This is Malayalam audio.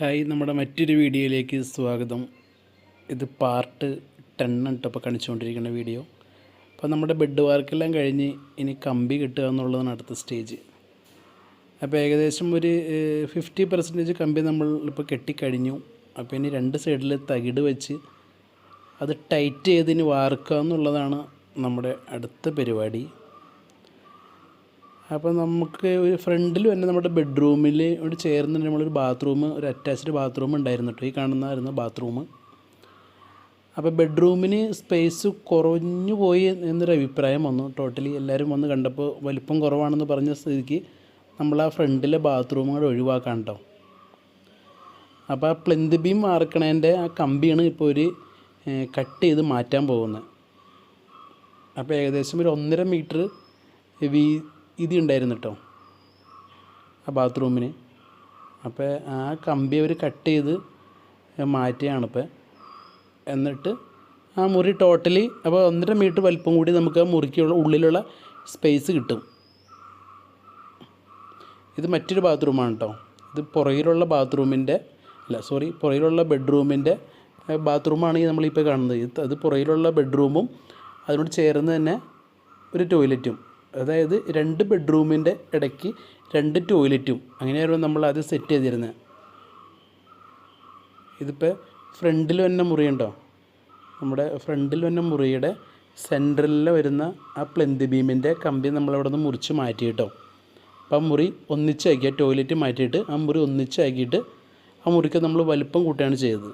ഹായ്, നമ്മുടെ മറ്റൊരു വീഡിയോയിലേക്ക് സ്വാഗതം. ഇത് പാർട്ട് 10 ആണ് ഇപ്പോൾ കാണിച്ചുകൊണ്ടിരിക്കുന്ന വീഡിയോ. അപ്പോൾ നമ്മുടെ ബെഡ് വർക്കെല്ലാം കഴിഞ്ഞ് ഇനി കമ്പി കിട്ടുക എന്നുള്ളതാണ് അടുത്ത സ്റ്റേജ്. അപ്പോൾ ഏകദേശം ഒരു 50% കമ്പി നമ്മൾ ഇപ്പോൾ കെട്ടിക്കഴിഞ്ഞു. അപ്പോൾ ഇനി രണ്ട് സൈഡിൽ തകിട് വെച്ച് അത് ടൈറ്റ് ചെയ്തിന് വാർക്കുക എന്നുള്ളതാണ് നമ്മുടെ അടുത്ത പരിപാടി. അപ്പോൾ നമുക്ക് ഒരു ഫ്രണ്ടിൽ തന്നെ നമ്മുടെ ബെഡ്റൂമിൽ ഒരു ചേർന്ന് നമ്മളൊരു ബാത്റൂം, ഒരു അറ്റാച്ച്ഡ് ബാത്റൂം ഉണ്ടായിരുന്നു കേട്ടോ. ഈ കാണുന്നതായിരുന്നു ബാത്റൂം. അപ്പോൾ ബെഡ്റൂമിന് സ്പേസ് കുറഞ്ഞു പോയി എന്നൊരു അഭിപ്രായം വന്നു. ടോട്ടലി എല്ലാവരും വന്ന് കണ്ടപ്പോൾ വലിപ്പം കുറവാണെന്ന് പറഞ്ഞ സ്ഥിതിക്ക് നമ്മൾ ആ ഫ്രണ്ടിലെ ബാത്റൂം കൂടെ ഒഴിവാക്കാൻ കേട്ടോ. അപ്പോൾ ആ പ്ലിന്ത് ബീം വാർക്കണേൻ്റെ ആ കമ്പിയാണ് ഇപ്പോൾ ഒരു കട്ട് ചെയ്ത് മാറ്റാൻ പോകുന്നത്. അപ്പോൾ ഏകദേശം ഒരു 1.5 മീറ്റർ ഇത് ഉണ്ടായിരുന്നു കേട്ടോ ആ ബാത്റൂമിന്. അപ്പോൾ ആ കമ്പി അവർ കട്ട് ചെയ്ത് മാറ്റുകയാണ് ഇപ്പോൾ. എന്നിട്ട് ആ മുറി ടോട്ടലി അപ്പോൾ 1.5 മീറ്റർ വലിപ്പം കൂടി നമുക്ക് ആ മുറിക്കുള്ള ഉള്ളിലുള്ള സ്പേസ് കിട്ടും. ഇത് മറ്റൊരു ബാത്റൂമാണ് കേട്ടോ. ഇത് പുറകിലുള്ള പുറകിലുള്ള ബെഡ്റൂമിൻ്റെ ബാത്റൂമാണ് ഈ നമ്മളിപ്പോൾ കാണുന്നത്. അത് പുറകിലുള്ള ബെഡ്റൂമും അതിനോട് ചേർന്ന് തന്നെ ഒരു ടോയ്ലറ്റും, അതായത് 2 ബെഡ്റൂമിൻ്റെ ഇടയ്ക്ക് 2 ടോയ്ലറ്റും അങ്ങനെയായിരുന്നു നമ്മൾ അത് സെറ്റ് ചെയ്തിരുന്നത്. ഇതിപ്പോൾ ഫ്രണ്ടിൽ തന്നെ മുറിയുണ്ടോ, നമ്മുടെ ഫ്രണ്ടിൽ തന്നെ മുറിയുടെ സെൻറ്ററിൽ വരുന്ന ആ പ്ലിന്ത് ബീമിൻ്റെ കമ്പി നമ്മളവിടെ നിന്ന് മുറിച്ച് മാറ്റി കേട്ടോ. അപ്പോൾ ആ മുറി ഒന്നിച്ചാക്കിയ ടോയ്ലറ്റ് മാറ്റിയിട്ട് ആ മുറി ഒന്നിച്ചാക്കിയിട്ട് ആ മുറിക്ക് നമ്മൾ വലിപ്പം കൂട്ടുകയാണ് ചെയ്തത്.